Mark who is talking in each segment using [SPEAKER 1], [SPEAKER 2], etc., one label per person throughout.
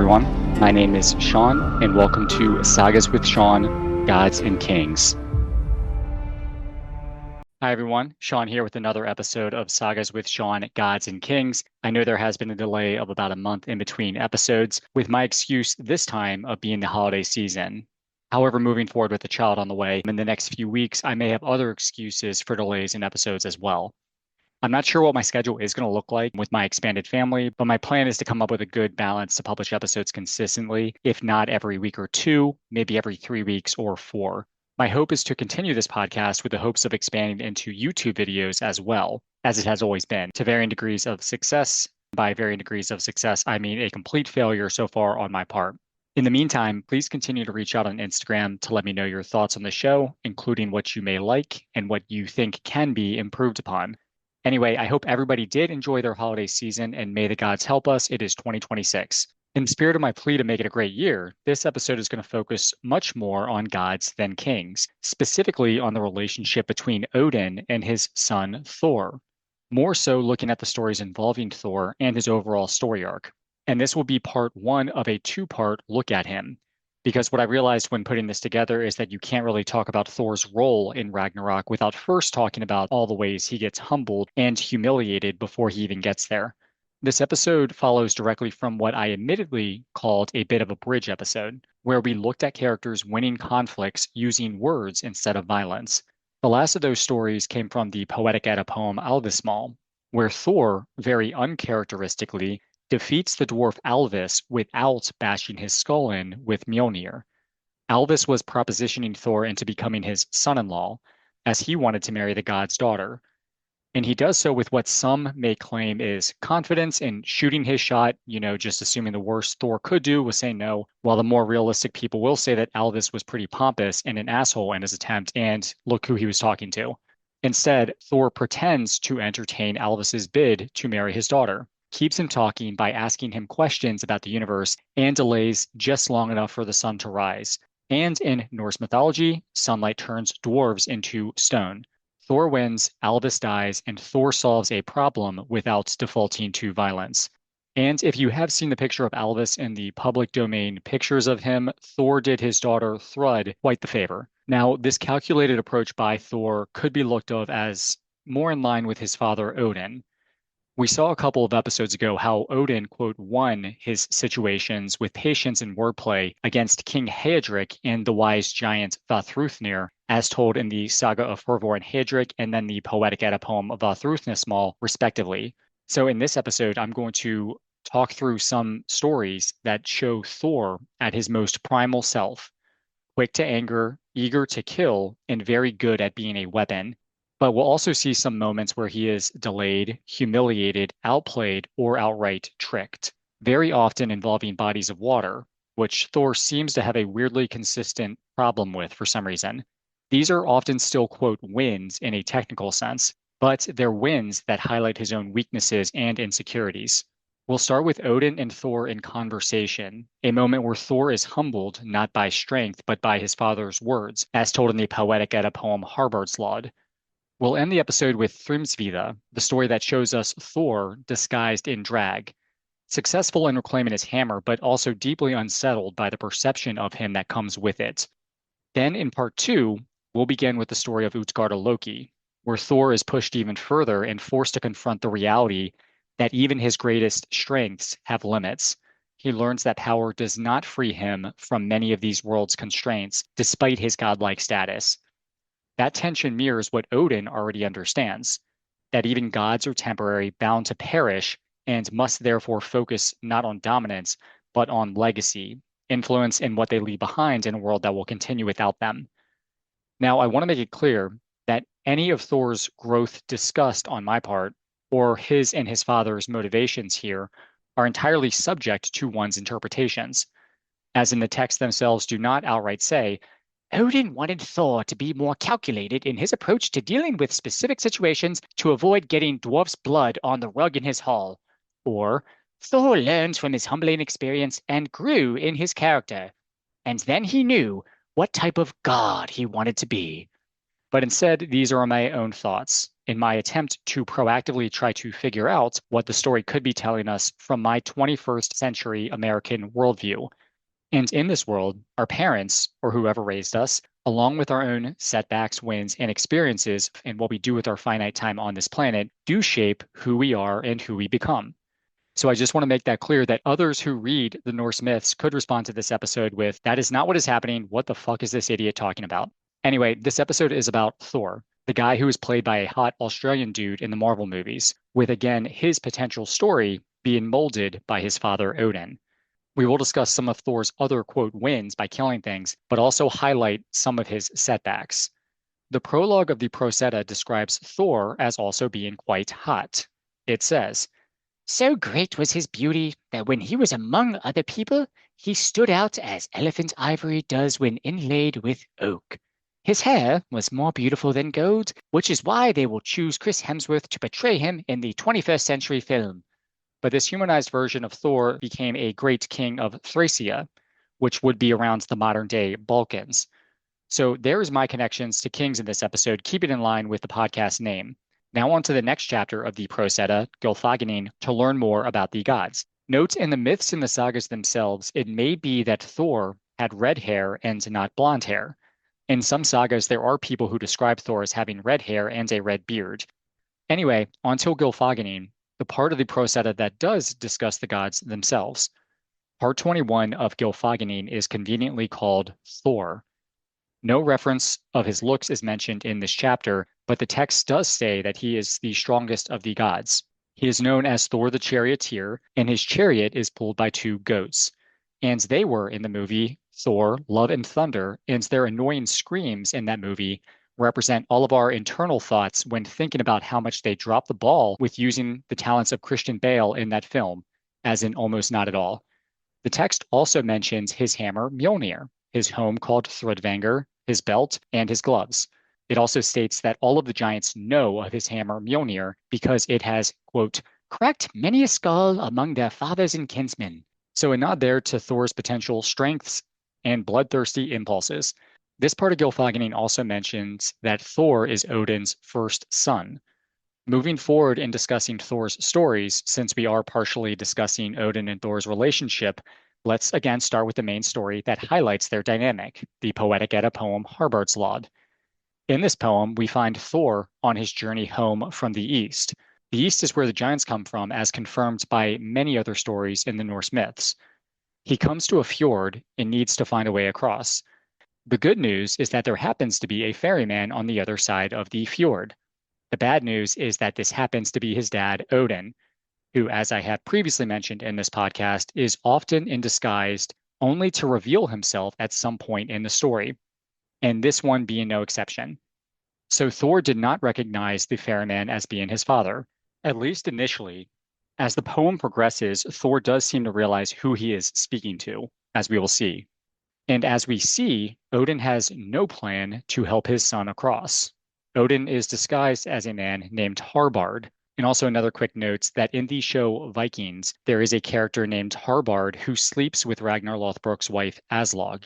[SPEAKER 1] everyone. My name is Sean, and welcome to Sagas with Sean, Gods and Kings. Hi, everyone. Sean here with another episode of Sagas with Sean, Gods and Kings. I know there has been a delay of about a month in between episodes, with my excuse this time of being the holiday season. However, moving forward with a child on the way, in the next few weeks, I may have other excuses for delays in episodes as well. I'm not sure what my schedule is going to look like with my expanded family, but my plan is to come up with a good balance to publish episodes consistently, if not every week or two, maybe every 3 weeks or 4. My hope is to continue this podcast with the hopes of expanding into YouTube videos as well, as it has always been, to varying degrees of success. By varying degrees of success, I mean a complete failure so far on my part. In the meantime, please continue to reach out on Instagram to let me know your thoughts on the show, including what you may like and what you think can be improved upon. Anyway, I hope everybody did enjoy their holiday season, and may the gods help us. It is 2026. In the spirit of my plea to make it a great year, this episode is going to focus much more on gods than kings, specifically on the relationship between Odin and his son Thor, more so looking at the stories involving Thor and his overall story arc. And this will be part 1 of a 2-part look at him. Because what I realized when putting this together is that you can't really talk about Thor's role in Ragnarok without first talking about all the ways he gets humbled and humiliated before he even gets there. This episode follows directly from what I admittedly called a bit of a bridge episode, where we looked at characters winning conflicts using words instead of violence. The last of those stories came from the Poetic Edda poem Alvismal, where Thor, very uncharacteristically, defeats the dwarf Alvis without bashing his skull in with Mjolnir. Alvis was propositioning Thor into becoming his son-in-law, as he wanted to marry the god's daughter. And he does so with what some may claim is confidence in shooting his shot, just assuming the worst Thor could do was say no, while the more realistic people will say that Alvis was pretty pompous and an asshole in his attempt, and look who he was talking to. Instead, Thor pretends to entertain Alvis's bid to marry his daughter, keeps him talking by asking him questions about the universe, and delays just long enough for the sun to rise. And in Norse mythology, sunlight turns dwarves into stone. Thor wins, Alvis dies, and Thor solves a problem without defaulting to violence. And if you have seen the picture of Alvis in the public domain pictures of him, Thor did his daughter Thrud quite the favor. Now, this calculated approach by Thor could be looked of as more in line with his father Odin. We saw a couple of episodes ago how Odin, quote, won his situations with patience and wordplay against King Heodric and the wise giant Vafthrûdnir, as told in the Saga of Hervor and Heodric and then the Poetic Edda poem of Vafthrûdnismal, respectively. So in this episode, I'm going to talk through some stories that show Thor at his most primal self, quick to anger, eager to kill, and very good at being a weapon. But we'll also see some moments where he is delayed, humiliated, outplayed, or outright tricked, very often involving bodies of water, which Thor seems to have a weirdly consistent problem with for some reason. These are often still, quote, wins in a technical sense, but they're wins that highlight his own weaknesses and insecurities. We'll start with Odin and Thor in conversation, a moment where Thor is humbled not by strength, but by his father's words, as told in the Poetic Edda poem Harbardslaud. We'll end the episode with Thrymsvida, the story that shows us Thor disguised in drag, successful in reclaiming his hammer, but also deeply unsettled by the perception of him that comes with it. Then in part 2, we'll begin with the story of Utgarda Loki, where Thor is pushed even further and forced to confront the reality that even his greatest strengths have limits. He learns that power does not free him from many of these world's constraints, despite his godlike status. That tension mirrors what Odin already understands, that even gods are temporary, bound to perish, and must therefore focus not on dominance, but on legacy, influence, and what they leave behind in a world that will continue without them. Now, I want to make it clear that any of Thor's growth discussed on my part, or his and his father's motivations here, are entirely subject to one's interpretations, as in the texts themselves do not outright say, Odin wanted Thor to be more calculated in his approach to dealing with specific situations to avoid getting dwarf's blood on the rug in his hall. Or, Thor learned from his humbling experience and grew in his character. And then he knew what type of god he wanted to be. But instead, these are my own thoughts. in my attempt to proactively try to figure out what the story could be telling us from my 21st century American worldview. And in this world, our parents, or whoever raised us, along with our own setbacks, wins, and experiences, and what we do with our finite time on this planet, do shape who we are and who we become. So I just want to make that clear that others who read the Norse myths could respond to this episode with, that is not what is happening. What the fuck is this idiot talking about? Anyway, this episode is about Thor, the guy who is played by a hot Australian dude in the Marvel movies, with again his potential story being molded by his father Odin. We will discuss some of Thor's other, quote, wins by killing things, but also highlight some of his setbacks. The prologue of the Prose describes Thor as also being quite hot. It says, "So great was his beauty that when he was among other people, he stood out as elephant ivory does when inlaid with oak. His hair was more beautiful than gold, which is why they will choose Chris Hemsworth to portray him in the 21st century film." But this humanized version of Thor became a great king of Thracia, which would be around the modern day Balkans. So there's my connections to kings in this episode, keep it in line with the podcast name. Now on to the next chapter of the Prose Edda, Gylfaginning, to learn more about the gods. Note in the myths and the sagas themselves, it may be that Thor had red hair and not blonde hair. In some sagas, there are people who describe Thor as having red hair and a red beard. Anyway, onto Gylfaginning, the part of the Prose Edda that does discuss the gods themselves. Part 21 of Gylfaginning is conveniently called Thor. No reference of his looks is mentioned in this chapter, but the text does say that he is the strongest of the gods. He is known as Thor the Charioteer, and his chariot is pulled by two goats. And they were in the movie Thor, Love and Thunder, and their annoying screams in that movie represent all of our internal thoughts when thinking about how much they dropped the ball with using the talents of Christian Bale in that film, as in almost not at all. The text also mentions his hammer Mjolnir, his home called Thrudvangur, his belt, and his gloves. It also states that all of the giants know of his hammer Mjolnir because it has, quote, cracked many a skull among their fathers and kinsmen. So a nod there to Thor's potential strengths and bloodthirsty impulses. This part of Gylfaginning also mentions that Thor is Odin's first son. Moving forward in discussing Thor's stories, since we are partially discussing Odin and Thor's relationship, let's again start with the main story that highlights their dynamic, the Poetic Edda poem Harbard's Laud. In this poem, we find Thor on his journey home from the East. The East is where the giants come from, as confirmed by many other stories in the Norse myths. He comes to a fjord and needs to find a way across. The good news is that there happens to be a ferryman on the other side of the fjord. The bad news is that this happens to be his dad, Odin, who, as I have previously mentioned in this podcast, is often in disguise only to reveal himself at some point in the story, and this one being no exception. So Thor did not recognize the ferryman as being his father, at least initially. As the poem progresses, Thor does seem to realize who he is speaking to, as we will see. And as we see, Odin has no plan to help his son across. Odin is disguised as a man named Harbard. And also another quick note that in the show Vikings, there is a character named Harbard who sleeps with Ragnar Lothbrok's wife Aslog.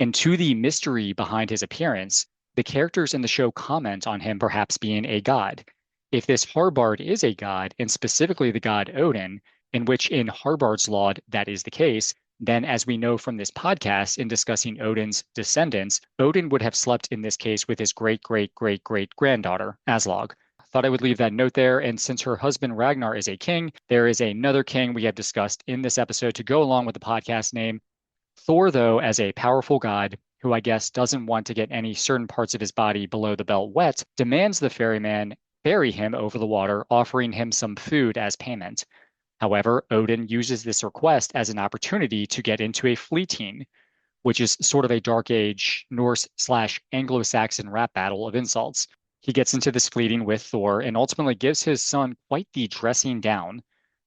[SPEAKER 1] And to the mystery behind his appearance, the characters in the show comment on him perhaps being a god. If this Harbard is a god, and specifically the god Odin, in which in Harbard's Laud that is the case, then as we know from this podcast in discussing Odin's descendants, Odin would have slept in this case with his great-great-great-great-granddaughter, Aslog. Thought I would leave that note there, and since her husband Ragnar is a king, there is another king we have discussed in this episode to go along with the podcast name. Thor, though, as a powerful god, who I guess doesn't want to get any certain parts of his body below the belt wet, demands the ferryman ferry him over the water, offering him some food as payment. However, Odin uses this request as an opportunity to get into a fleeting, which is sort of a Dark Age Norse/Anglo-Saxon rap battle of insults. He gets into this fleeting with Thor and ultimately gives his son quite the dressing down,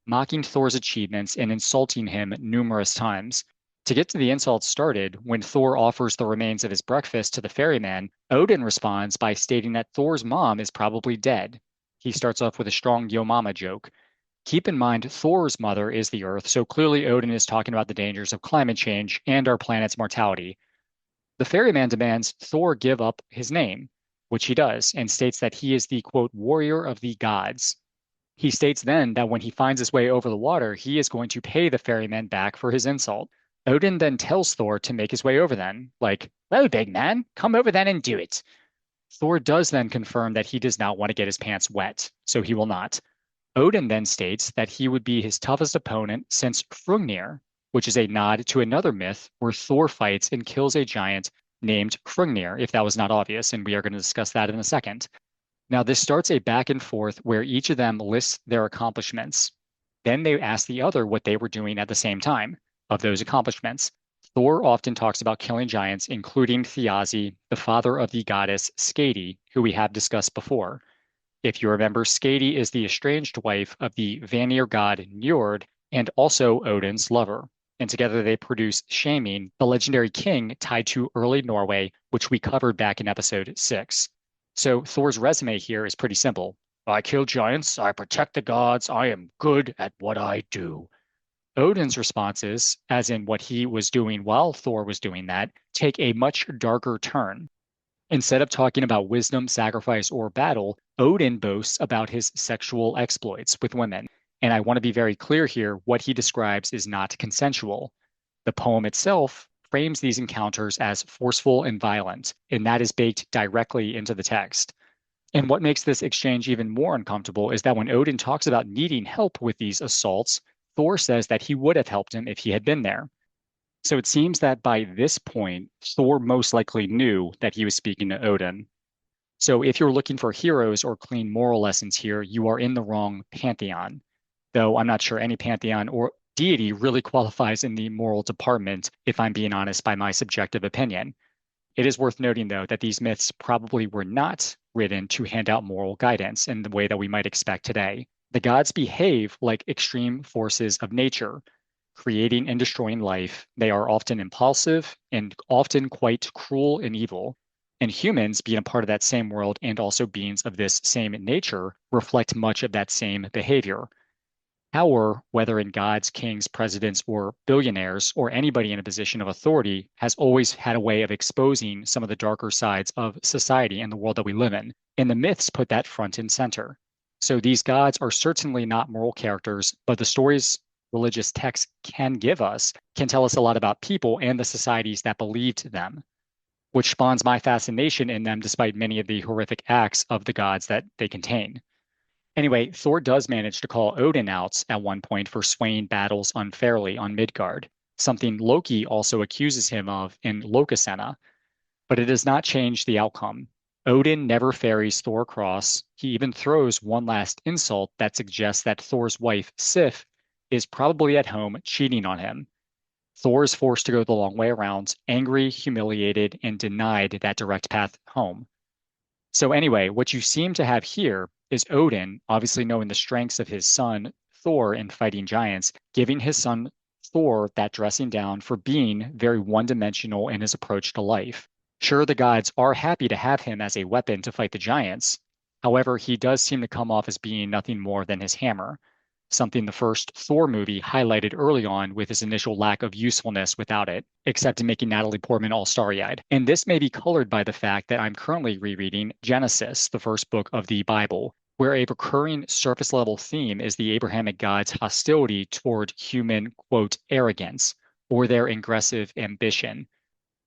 [SPEAKER 1] mocking Thor's achievements and insulting him numerous times. To get to the insults started, when Thor offers the remains of his breakfast to the ferryman, Odin responds by stating that Thor's mom is probably dead. He starts off with a strong yo mama joke. Keep in mind, Thor's mother is the Earth, so clearly Odin is talking about the dangers of climate change and our planet's mortality. The ferryman demands Thor give up his name, which he does, and states that he is the, quote, warrior of the gods. He states then that when he finds his way over the water, he is going to pay the ferryman back for his insult. Odin then tells Thor to make his way over then, like, well, big man, come over then and do it. Thor does then confirm that he does not want to get his pants wet, so he will not. Odin then states that he would be his toughest opponent since Hrungnir, which is a nod to another myth where Thor fights and kills a giant named Hrungnir, if that was not obvious, and we are going to discuss that in a second. Now, this starts a back and forth where each of them lists their accomplishments. Then they ask the other what they were doing at the same time of those accomplishments. Thor often talks about killing giants, including Thiazi, the father of the goddess Skadi, who we have discussed before. If you remember, Skadi is the estranged wife of the Vanir god Njord and also Odin's lover. And together they produce Shamin, the legendary king tied to early Norway, which we covered back in episode 6. So Thor's resume here is pretty simple. I kill giants, I protect the gods, I am good at what I do. Odin's responses, as in what he was doing while Thor was doing that, take a much darker turn. Instead of talking about wisdom, sacrifice, or battle, Odin boasts about his sexual exploits with women. And I want to be very clear here, what he describes is not consensual. The poem itself frames these encounters as forceful and violent, and that is baked directly into the text. And what makes this exchange even more uncomfortable is that when Odin talks about needing help with these assaults, Thor says that he would have helped him if he had been there. So it seems that by this point, Thor most likely knew that he was speaking to Odin. So if you're looking for heroes or clean moral lessons here, you are in the wrong pantheon. Though I'm not sure any pantheon or deity really qualifies in the moral department, if I'm being honest, by my subjective opinion. It is worth noting, though, that these myths probably were not written to hand out moral guidance in the way that we might expect today. The gods behave like extreme forces of nature, creating and destroying life. They are often impulsive and often quite cruel and evil. And humans, being a part of that same world and also beings of this same nature, reflect much of that same behavior. Power, whether in gods, kings, presidents, or billionaires, or anybody in a position of authority, has always had a way of exposing some of the darker sides of society and the world that we live in. And the myths put that front and center. So these gods are certainly not moral characters, but the stories religious texts can give us can tell us a lot about people and the societies that believed them, which spawns my fascination in them despite many of the horrific acts of the gods that they contain. Anyway, Thor does manage to call Odin out at one point for swaying battles unfairly on Midgard, something Loki also accuses him of in Lokasenna, but it does not change the outcome. Odin never ferries Thor across. He even throws one last insult that suggests that Thor's wife, Sif, is probably at home cheating on him. Thor is forced to go the long way around, angry, humiliated, and denied that direct path home. So anyway, what you seem to have here is Odin, obviously knowing the strengths of his son, Thor, in fighting giants, giving his son Thor that dressing down for being very one-dimensional in his approach to life. Sure, the gods are happy to have him as a weapon to fight the giants. However, he does seem to come off as being nothing more than his hammer, something the first Thor movie highlighted early on with his initial lack of usefulness without it, except in making Natalie Portman all starry-eyed. And this may be colored by the fact that I'm currently rereading Genesis, the first book of the Bible, where a recurring surface-level theme is the Abrahamic gods' hostility toward human, quote, arrogance, or their aggressive ambition.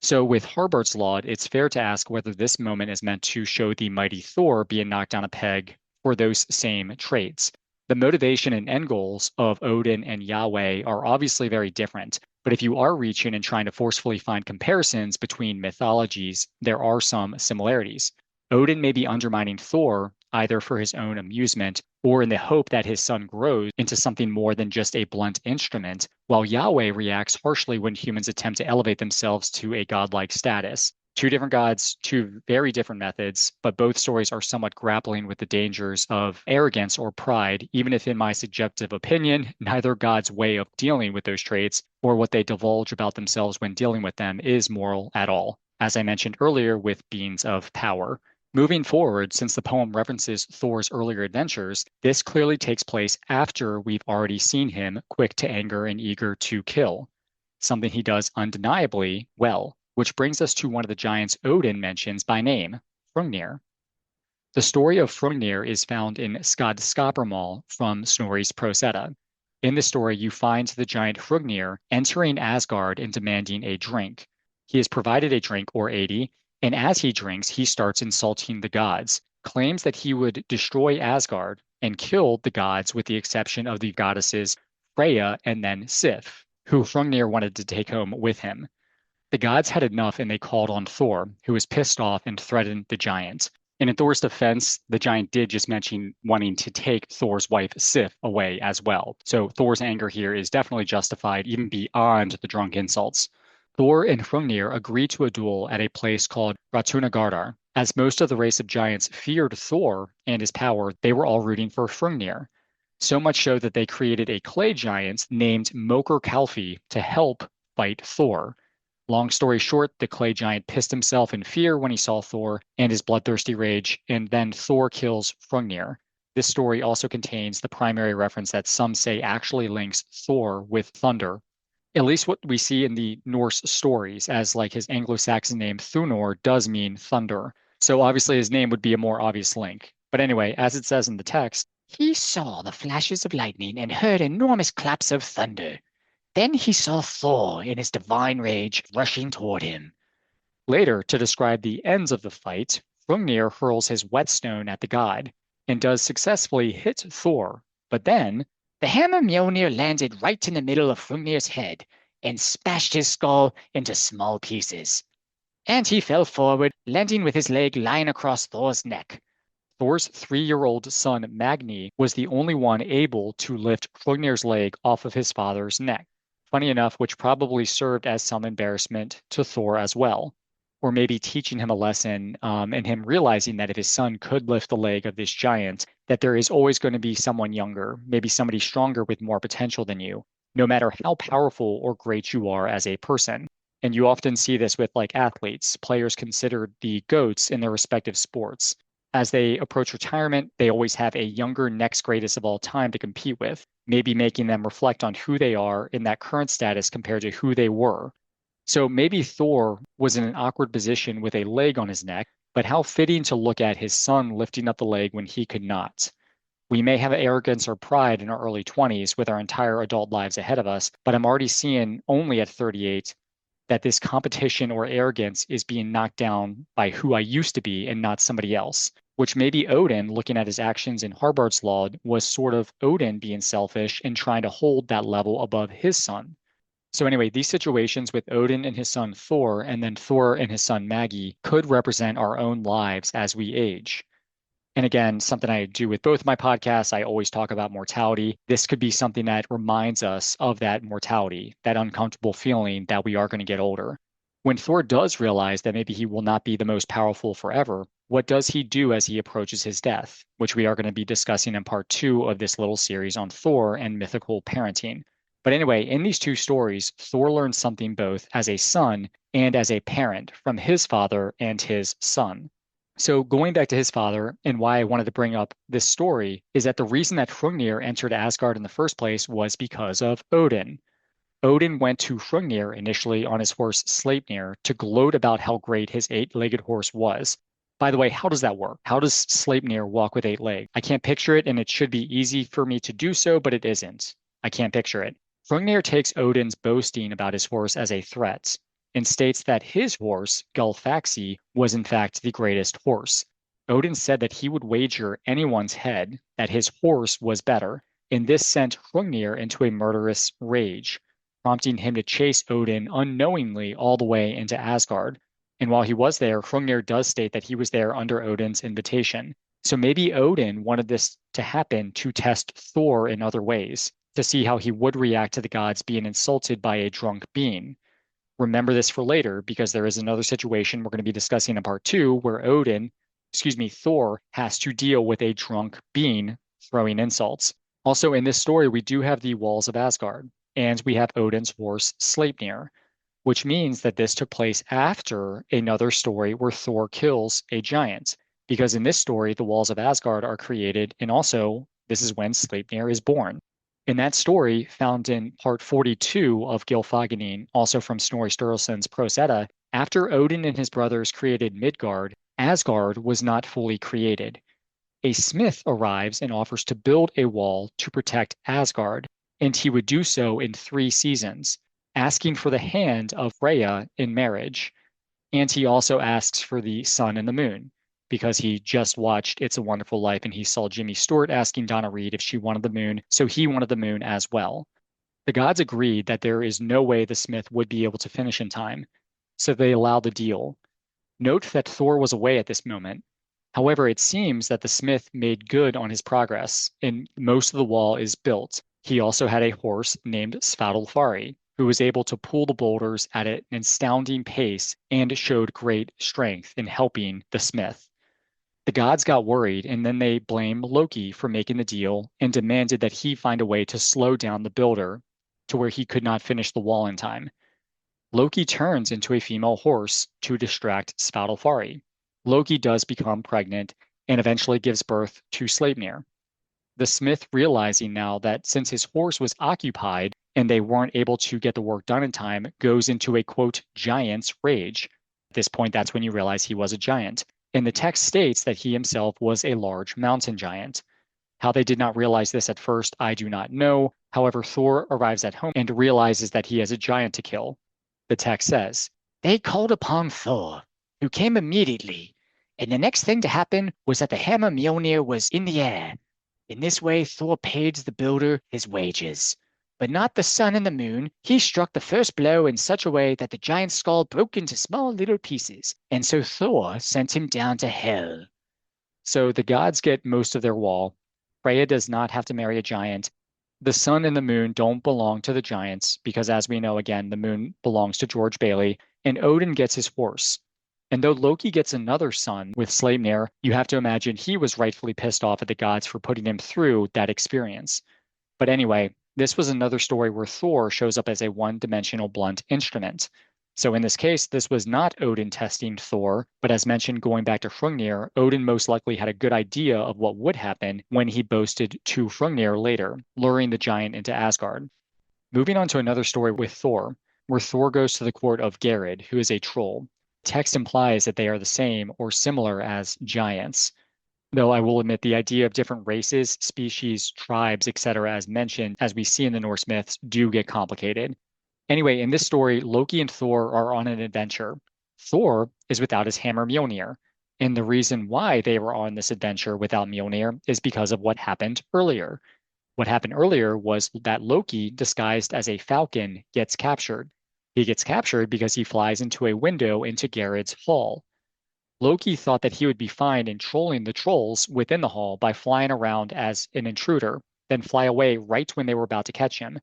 [SPEAKER 1] So with Herbert's Law, it's fair to ask whether this moment is meant to show the mighty Thor being knocked down a peg for those same traits. The motivation and end goals of Odin and Yahweh are obviously very different, but if you are reaching and trying to forcefully find comparisons between mythologies, there are some similarities. Odin may be undermining Thor either for his own amusement or in the hope that his son grows into something more than just a blunt instrument, while Yahweh reacts harshly when humans attempt to elevate themselves to a godlike status. Two different gods, two very different methods, but both stories are somewhat grappling with the dangers of arrogance or pride, even if in my subjective opinion, neither god's way of dealing with those traits or what they divulge about themselves when dealing with them is moral at all, as I mentioned earlier with beings of power. Moving forward, since the poem references Thor's earlier adventures, this clearly takes place after we've already seen him quick to anger and eager to kill, something he does undeniably well, which brings us to one of the giants Odin mentions by name, Hrungnir. The story of Hrungnir is found in Skadskaparmal from Snorri's Prose Edda. In the story, you find the giant Hrungnir entering Asgard and demanding a drink. He is provided a drink or 80, and as he drinks, he starts insulting the gods, claims that he would destroy Asgard and kill the gods with the exception of the goddesses Freya and then Sif, who Hrungnir wanted to take home with him. The gods had enough and they called on Thor, who was pissed off and threatened the giant. And in Thor's defense, the giant did just mention wanting to take Thor's wife Sif away as well. So Thor's anger here is definitely justified, even beyond the drunk insults. Thor and Hrungnir agreed to a duel at a place called Ratunagardar. As most of the race of giants feared Thor and his power, they were all rooting for Hrungnir. So much so that they created a clay giant named Mokur Kalfi to help fight Thor. Long story short, the clay giant pissed himself in fear when he saw Thor and his bloodthirsty rage, and then Thor kills Hrungnir. This story also contains the primary reference that some say actually links Thor with thunder. At least what we see in the Norse stories, as like his Anglo-Saxon name Thunor does mean thunder. So obviously his name would be a more obvious link. But anyway, as it says in the text, he saw the flashes of lightning and heard enormous claps of thunder. Then he saw Thor in his divine rage rushing toward him. Later, to describe the ends of the fight, Hrungnir hurls his whetstone at the god and does successfully hit Thor. But then, the hammer Mjolnir landed right in the middle of Hrungnir's head and smashed his skull into small pieces. And he fell forward, landing with his leg lying across Thor's neck. Thor's 3-year-old son Magni was the only one able to lift Hrungnir's leg off of his father's neck. Funny enough, which probably served as some embarrassment to Thor as well, or maybe teaching him a lesson and him realizing that if his son could lift the leg of this giant, that there is always going to be someone younger, maybe somebody stronger with more potential than you, no matter how powerful or great you are as a person. And you often see this with like athletes, players considered the GOATs in their respective sports. As they approach retirement, they always have a younger next greatest of all time to compete with, maybe making them reflect on who they are in that current status compared to who they were. So maybe Thor was in an awkward position with a leg on his neck, but how fitting to look at his son lifting up the leg when he could not. We may have arrogance or pride in our early 20s with our entire adult lives ahead of us, but I'm already seeing only at 38 that this competition or arrogance is being knocked down by who I used to be and not somebody else, which maybe Odin, looking at his actions in Harbard's Law, was sort of Odin being selfish and trying to hold that level above his son. So anyway, these situations with Odin and his son Thor, and then Thor and his son Maggie, could represent our own lives as we age. And again, something I do with both my podcasts, I always talk about mortality. This could be something that reminds us of that mortality, that uncomfortable feeling that we are going to get older. When Thor does realize that maybe he will not be the most powerful forever, what does he do as he approaches his death, which we are going to be discussing in part 2 of this little series on Thor and mythical parenting. But anyway, in these two stories, Thor learns something both as a son and as a parent from his father and his son. So going back to his father and why I wanted to bring up this story is that the reason that Hrungnir entered Asgard in the first place was because of Odin. Odin went to Hrungnir initially on his horse Sleipnir to gloat about how great his 8-legged horse was. By the way, how does that work? How does Sleipnir walk with 8 legs? I can't picture it, and it should be easy for me to do so, but it isn't. I can't picture it. Hrungnir takes Odin's boasting about his horse as a threat and states that his horse, Gulfaxi, was in fact the greatest horse. Odin said that he would wager anyone's head that his horse was better, and this sent Hrungnir into a murderous rage, prompting him to chase Odin unknowingly all the way into Asgard. And while he was there, Hrungnir does state that he was there under Odin's invitation. So maybe Odin wanted this to happen to test Thor in other ways, to see how he would react to the gods being insulted by a drunk being. Remember this for later, because there is another situation we're going to be discussing in part 2 where Thor has to deal with a drunk being throwing insults. Also, in this story, we do have the walls of Asgard, and we have Odin's horse Sleipnir, which means that this took place after another story where Thor kills a giant, because in this story, the walls of Asgard are created, and also this is when Sleipnir is born. In that story, found in part 42 of Gylfaginning, also from Snorri Sturluson's Prose Edda, after Odin and his brothers created Midgard, Asgard was not fully created. a smith arrives and offers to build a wall to protect Asgard, and he would do so in 3 seasons, asking for the hand of Freya in marriage. And he also asks for the sun and the moon because he just watched It's a Wonderful Life and he saw Jimmy Stewart asking Donna Reed if she wanted the moon, so he wanted the moon as well. The gods agreed that there is no way the smith would be able to finish in time, so they allowed the deal. Note that Thor was away at this moment. However, it seems that the smith made good on his progress, and most of the wall is built. He also had a horse named Svadilfari, who was able to pull the boulders at an astounding pace and showed great strength in helping the smith. The gods got worried, and then they blamed Loki for making the deal and demanded that he find a way to slow down the builder to where he could not finish the wall in time. Loki turns into a female horse to distract Svadilfari. Loki does become pregnant and eventually gives birth to Sleipnir. The smith, realizing now that since his horse was occupied and they weren't able to get the work done in time, goes into a quote, giant's rage. At this point, that's when you realize he was a giant. And the text states that he himself was a large mountain giant. How they did not realize this at first, I do not know. However, Thor arrives at home and realizes that he has a giant to kill. The text says, "They called upon Thor, who came immediately, and the next thing to happen was that the hammer Mjolnir was in the air. In this way, Thor paid the builder his wages, but not the sun and the moon. He struck the first blow in such a way that the giant's skull broke into small little pieces, and so Thor sent him down to hell." So the gods get most of their wall. Freya does not have to marry a giant. The sun and the moon don't belong to the giants because, as we know, again, the moon belongs to George Bailey, and Odin gets his horse. And though Loki gets another son with Sleipnir, you have to imagine he was rightfully pissed off at the gods for putting him through that experience. But anyway, this was another story where Thor shows up as a one-dimensional blunt instrument. So in this case, this was not Odin testing Thor, but as mentioned, going back to Hrungnir, Odin most likely had a good idea of what would happen when he boasted to Hrungnir later, luring the giant into Asgard. Moving on to another story with Thor, where Thor goes to the court of Gerid, who is a troll. Text implies that they are the same or similar as giants. Though I will admit the idea of different races, species, tribes, etc., as mentioned, as we see in the Norse myths, do get complicated. Anyway, in this story, Loki and Thor are on an adventure. Thor is without his hammer Mjolnir, and the reason why they were on this adventure without Mjolnir is because of what happened earlier. What happened earlier was that Loki, disguised as a falcon, gets captured. He gets captured because he flies into a window into Gerid's hall. Loki thought that he would be fine in trolling the trolls within the hall by flying around as an intruder, then fly away right when they were about to catch him.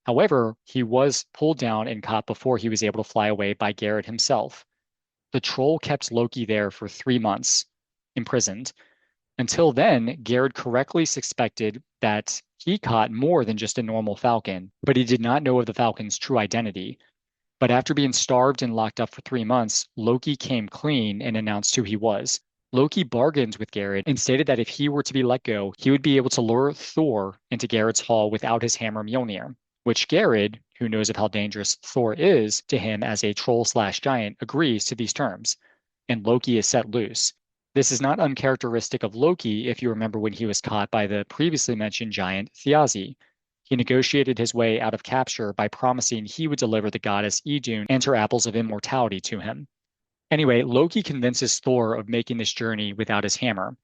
[SPEAKER 1] However, he was pulled down and caught before he was able to fly away by Gerid himself. The troll kept Loki there for 3 months, imprisoned. Until then, Gerid correctly suspected that he caught more than just a normal falcon, but he did not know of the falcon's true identity. But after being starved and locked up for 3 months, Loki came clean and announced who he was. Loki bargained with Gerid and stated that if he were to be let go, he would be able to lure Thor into Gerid's hall without his hammer Mjolnir, which Gerid, who knows of how dangerous Thor is to him as a troll/giant, agrees to these terms, and Loki is set loose. This is not uncharacteristic of Loki if you remember when he was caught by the previously mentioned giant Thiazi. He negotiated his way out of capture by promising he would deliver the goddess Idun and her apples of immortality to him. Anyway, Loki convinces Thor of making this journey without his hammer.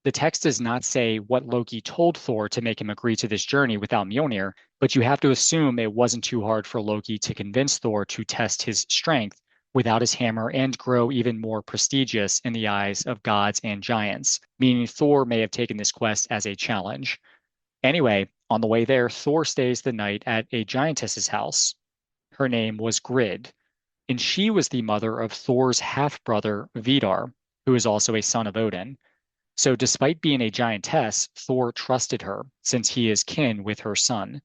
[SPEAKER 1] The text does not say what Loki told Thor to make him agree to this journey without Mjolnir, but you have to assume it wasn't too hard for Loki to convince Thor to test his strength without his hammer and grow even more prestigious in the eyes of gods and giants, meaning Thor may have taken this quest as a challenge. Anyway, on the way there, Thor stays the night at a giantess's house. Her name was Grid, and she was the mother of Thor's half-brother, Vidar, who is also a son of Odin. So despite being a giantess, Thor trusted her, since he is kin with her son.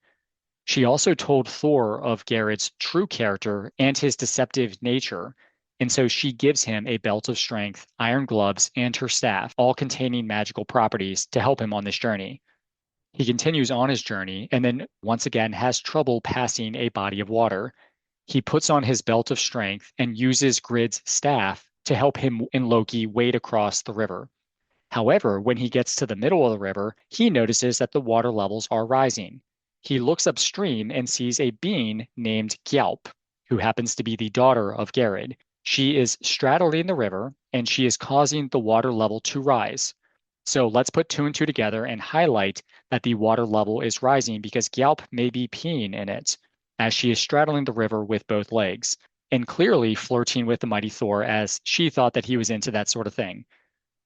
[SPEAKER 1] She also told Thor of Gerid's true character and his deceptive nature, and so she gives him a belt of strength, iron gloves, and her staff, all containing magical properties, to help him on this journey. He continues on his journey and then once again has trouble passing a body of water. He puts on his belt of strength and uses Grid's staff to help him and Loki wade across the river. However, when he gets to the middle of the river, he notices that the water levels are rising. He looks upstream and sees a being named Gialp, who happens to be the daughter of Gerid. She is straddling the river and she is causing the water level to rise. So let's put two and two together and highlight that the water level is rising because Gialp may be peeing in it as she is straddling the river with both legs and clearly flirting with the mighty Thor as she thought that he was into that sort of thing.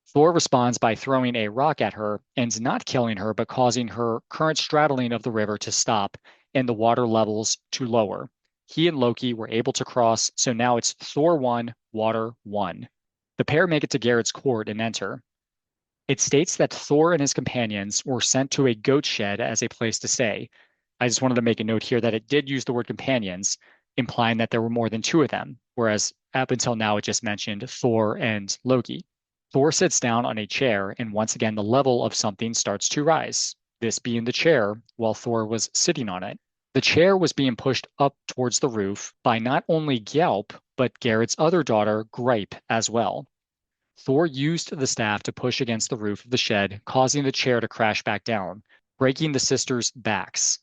[SPEAKER 1] Thor responds by throwing a rock at her and not killing her, but causing her current straddling of the river to stop and the water levels to lower. He and Loki were able to cross, so now it's Thor 1, water 1. The pair make it to Garrett's court and enter. It states that Thor and his companions were sent to a goat shed as a place to stay. I just wanted to make a note here that it did use the word companions, implying that there were more than two of them, whereas up until now it just mentioned Thor and Loki. Thor sits down on a chair, and once again, the level of something starts to rise, this being the chair while Thor was sitting on it. The chair was being pushed up towards the roof by not only Gialp, but Garrett's other daughter, Gripe, as well. Thor used the staff to push against the roof of the shed, causing the chair to crash back down, breaking the sisters' backs.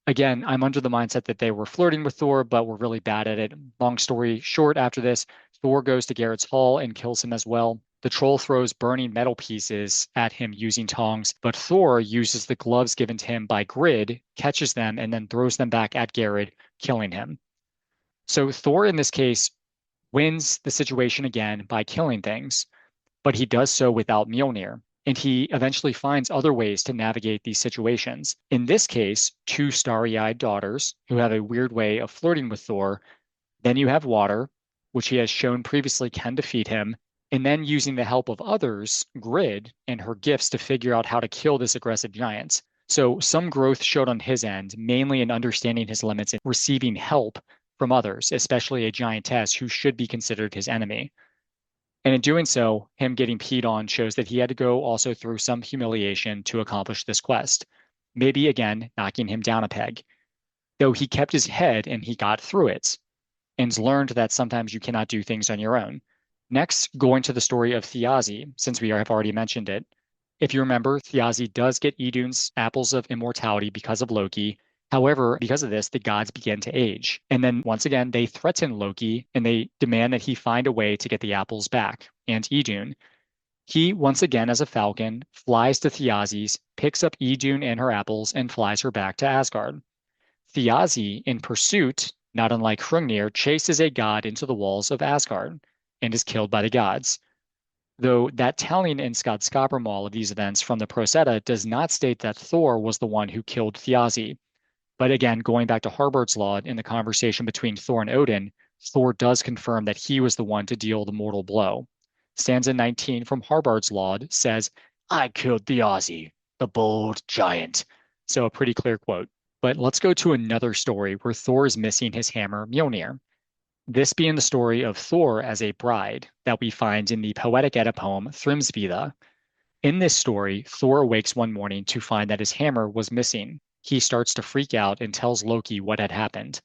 [SPEAKER 1] Again, I'm under the mindset that they were flirting with Thor, but were really bad at it. Long story short, after this, Thor goes to Garrett's hall and kills him as well. The troll throws burning metal pieces at him using tongs, but Thor uses the gloves given to him by Grid, catches them, and then throws them back at Garrett, killing him. So Thor, in this case, wins the situation again by killing things, but he does so without Mjolnir. And he eventually finds other ways to navigate these situations. In this case, two starry-eyed daughters who have a weird way of flirting with Thor. Then you have water, which he has shown previously can defeat him. And then using the help of others, Grid and her gifts to figure out how to kill this aggressive giant. So some growth showed on his end, mainly in understanding his limits and receiving help from others, especially a giantess who should be considered his enemy. And in doing so, him getting peed on shows that he had to go also through some humiliation to accomplish this quest. Maybe again, knocking him down a peg. Though he kept his head and he got through it and learned that sometimes you cannot do things on your own. Next, going to the story of Thiazi, since we have already mentioned it. If you remember, Thiazi does get Idun's apples of immortality because of Loki. However, because of this, the gods begin to age. And then once again, they threaten Loki and they demand that he find a way to get the apples back and Idun. He, once again as a falcon, flies to Thiazi's, picks up Idun and her apples, and flies her back to Asgard. Thiazi, in pursuit, not unlike Hrungnir, chases a god into the walls of Asgard and is killed by the gods. Though that telling in Skadskaparmal of these events from the Prose does not state that Thor was the one who killed Thiazi. But again, going back to Harbard's Law in the conversation between Thor and Odin, Thor does confirm that he was the one to deal the mortal blow. Stanza 19 from Harbard's Law says, "I killed Thiazi, the bold giant." So a pretty clear quote. But let's go to another story where Thor is missing his hammer Mjolnir. This being the story of Thor as a bride that we find in the Poetic Edda poem Thrymsvida. In this story, Thor awakes one morning to find that his hammer was missing. He starts to freak out and tells Loki what had happened.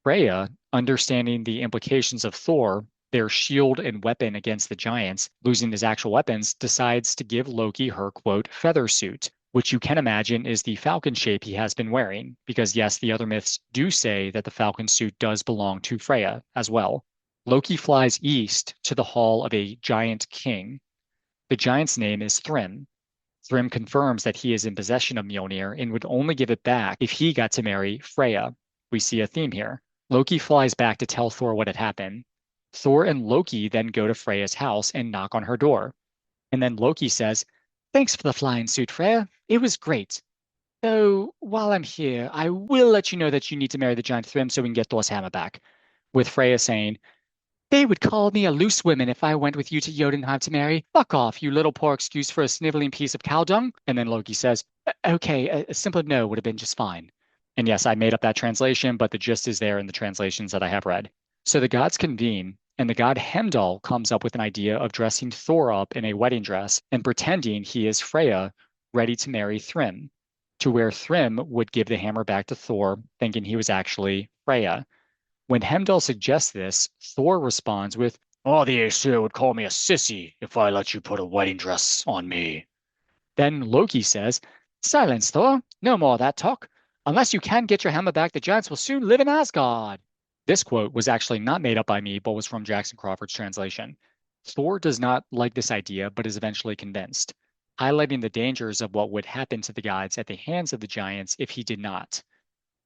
[SPEAKER 1] Freya, understanding the implications of Thor, their shield and weapon against the giants, losing his actual weapons, decides to give Loki her, quote, feather suit, which you can imagine is the falcon shape he has been wearing, because yes, the other myths do say that the falcon suit does belong to Freya as well. Loki flies east to the hall of a giant king. The giant's name is Thrym. Thrym confirms that he is in possession of Mjolnir and would only give it back if he got to marry Freya. We see a theme here. Loki flies back to tell Thor what had happened. Thor and Loki then go to Freya's house and knock on her door. And then Loki says, "Thanks for the flying suit, Freya. It was great. Though, while I'm here, I will let you know that you need to marry the giant Thrym so we can get Thor's hammer back." With Freya saying, "They would call me a loose woman if I went with you to Jotunheim to marry. Fuck off, you little poor excuse for a sniveling piece of cow dung." And then Loki says, "Okay, a simple no would have been just fine." And yes, I made up that translation, but the gist is there in the translations that I have read. So the gods convene, and the god Heimdall comes up with an idea of dressing Thor up in a wedding dress and pretending he is Freya, ready to marry Thrym, to where Thrym would give the hammer back to Thor, thinking he was actually Freya. When Heimdall suggests this, Thor responds with, All the Aesir would call me a sissy if I let you put a wedding dress on me. Then Loki says, Silence, Thor. No more of that talk. Unless you can get your hammer back, the giants will soon live in Asgard. This quote was actually not made up by me, but was from Jackson Crawford's translation. Thor does not like this idea, but is eventually convinced, highlighting the dangers of what would happen to the gods at the hands of the giants if he did not.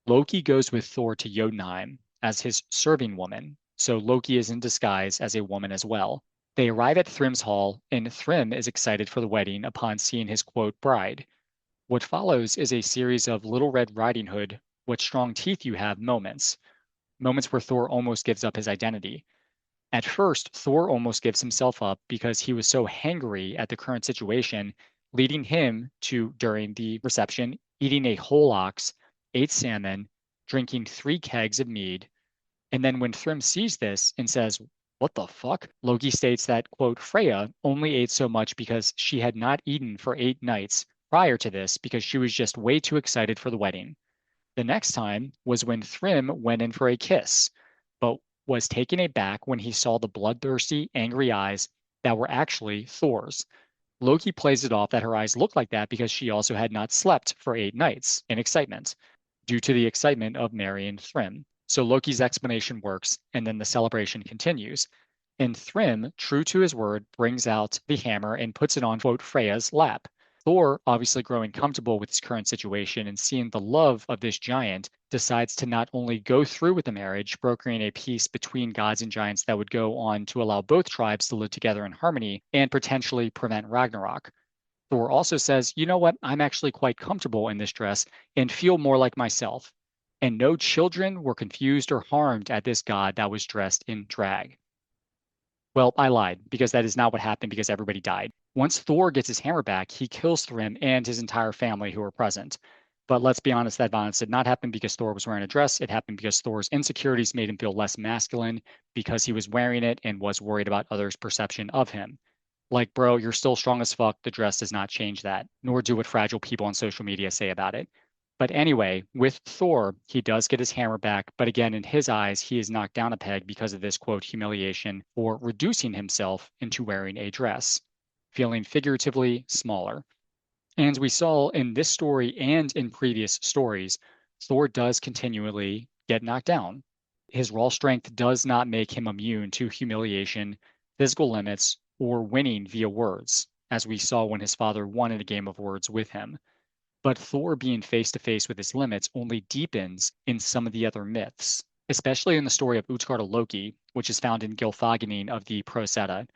[SPEAKER 1] Loki goes with Thor to Jotunheim as his serving woman, so Loki is in disguise as a woman as well. They arrive at Thrym's hall, and Thrym is excited for the wedding upon seeing his quote bride. What follows is a series of Little Red Riding Hood, what strong teeth you have moments where Thor almost gives up his identity. At first, Thor almost gives himself up because he was so hangry at the current situation, leading him to, during the reception, eating a whole ox, 8 salmon, drinking 3 kegs of mead. And then when Thrym sees this and says, What the fuck? Loki states that, quote, Freya only ate so much because she had not eaten for 8 nights prior to this because she was just way too excited for the wedding. The next time was when Thrym went in for a kiss, but was taken aback when he saw the bloodthirsty, angry eyes that were actually Thor's. Loki plays it off that her eyes looked like that because she also had not slept for 8 nights in excitement, due to the excitement of marrying Thrym. So Loki's explanation works, and then the celebration continues. And Thrym, true to his word, brings out the hammer and puts it on, quote, Freya's lap. Thor, obviously growing comfortable with his current situation and seeing the love of this giant, decides to not only go through with the marriage, brokering a peace between gods and giants that would go on to allow both tribes to live together in harmony and potentially prevent Ragnarok. Thor also says, you know what, I'm actually quite comfortable in this dress and feel more like myself. And no children were confused or harmed at this god that was dressed in drag. Well, I lied because that is not what happened because everybody died. Once Thor gets his hammer back, he kills Thrym and his entire family who were present. But let's be honest, that violence did not happen because Thor was wearing a dress. It happened because Thor's insecurities made him feel less masculine because he was wearing it and was worried about others' perception of him. Like, bro, you're still strong as fuck. The dress does not change that, nor do what fragile people on social media say about it. But anyway, with Thor, he does get his hammer back, but again, in his eyes, he is knocked down a peg because of this, quote, humiliation for reducing himself into wearing a dress, feeling figuratively smaller. And we saw in this story and in previous stories, Thor does continually get knocked down. His raw strength does not make him immune to humiliation, physical limits, or winning via words, as we saw when his father won in a game of words with him. But Thor being face to face with his limits only deepens in some of the other myths, especially in the story of Utgarda Loki, which is found in Gylfaginning of the Prose Edda,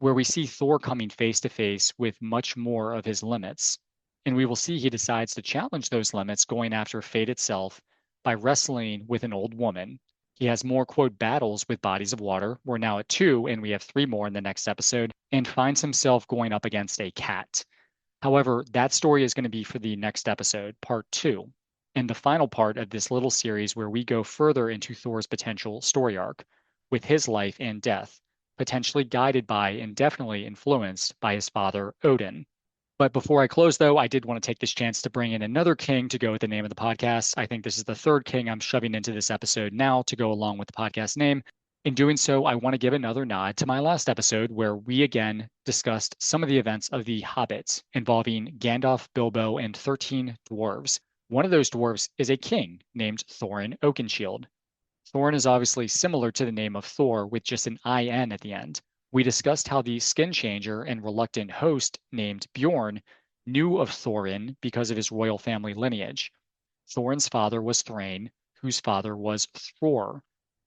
[SPEAKER 1] where we see Thor coming face to face with much more of his limits. And we will see he decides to challenge those limits, going after fate itself by wrestling with an old woman. He has more, quote, battles with bodies of water. We're now at 2, and we have 3 more in the next episode, and finds himself going up against a cat. However, that story is going to be for the next episode, part 2, and the final part of this little series where we go further into Thor's potential story arc with his life and death, potentially guided by and definitely influenced by his father, Odin. But before I close, though, I did want to take this chance to bring in another king to go with the name of the podcast. I think this is the third king I'm shoving into this episode now to go along with the podcast name. In doing so, I want to give another nod to my last episode where we again discussed some of the events of the Hobbit involving Gandalf, Bilbo, and 13 dwarves. One of those dwarves is a king named Thorin Oakenshield. Thorin is obviously similar to the name of Thor with just an IN at the end. We discussed how the skin changer and reluctant host named Bjorn knew of Thorin because of his royal family lineage. Thorin's father was Thrain, whose father was Thror.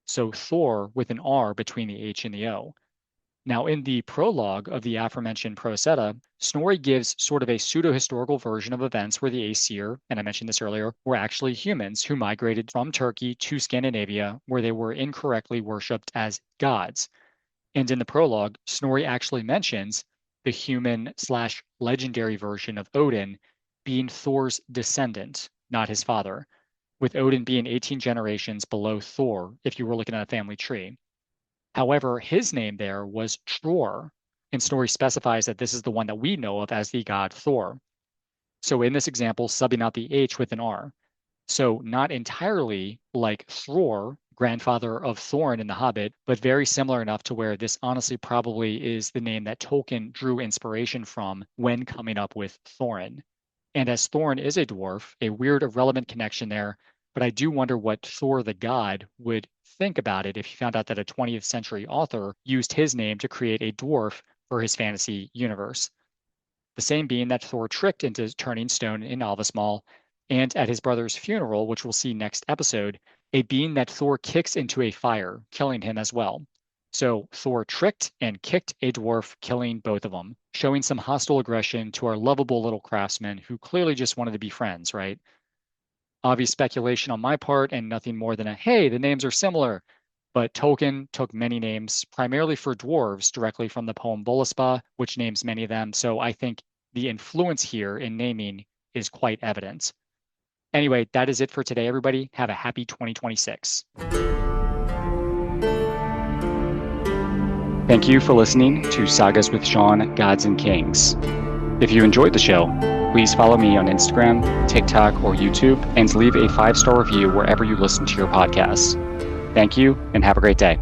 [SPEAKER 1] So Thor with an R between the H and the O. Now, in the prologue of the aforementioned Prose Edda, Snorri gives sort of a pseudo-historical version of events where the Aesir, and I mentioned this earlier, were actually humans who migrated from Turkey to Scandinavia, where they were incorrectly worshipped as gods. And in the prologue, Snorri actually mentions the human slash legendary version of Odin being Thor's descendant, not his father, with Odin being 18 generations below Thor if you were looking at a family tree. However, his name there was Tror, and Snorri specifies that this is the one that we know of as the god Thor. So in this example, subbing out the H with an R. So not entirely like Thror, grandfather of Thorin in The Hobbit, but very similar enough to where this honestly probably is the name that Tolkien drew inspiration from when coming up with Thorin. And as Thorin is a dwarf, a weird, irrelevant connection there, but I do wonder what Thor the god would think about it if he found out that a 20th century author used his name to create a dwarf for his fantasy universe. The same being that Thor tricked into turning stone in Alvasmal, and at his brother's funeral, which we'll see next episode, a being that Thor kicks into a fire, killing him as well. So Thor tricked and kicked a dwarf, killing both of them, showing some hostile aggression to our lovable little craftsman who clearly just wanted to be friends, right? Obvious speculation on my part and nothing more than a, hey, the names are similar. But Tolkien took many names, primarily for dwarves, directly from the poem Völuspá, which names many of them. So I think the influence here in naming is quite evident. Anyway, that is it for today, everybody. Have a happy 2026. Thank you for listening to Sagas with Sean, Gods and Kings. If you enjoyed the show, please follow me on Instagram, TikTok, or YouTube, and leave a 5-star review wherever you listen to your podcasts. Thank you, and have a great day.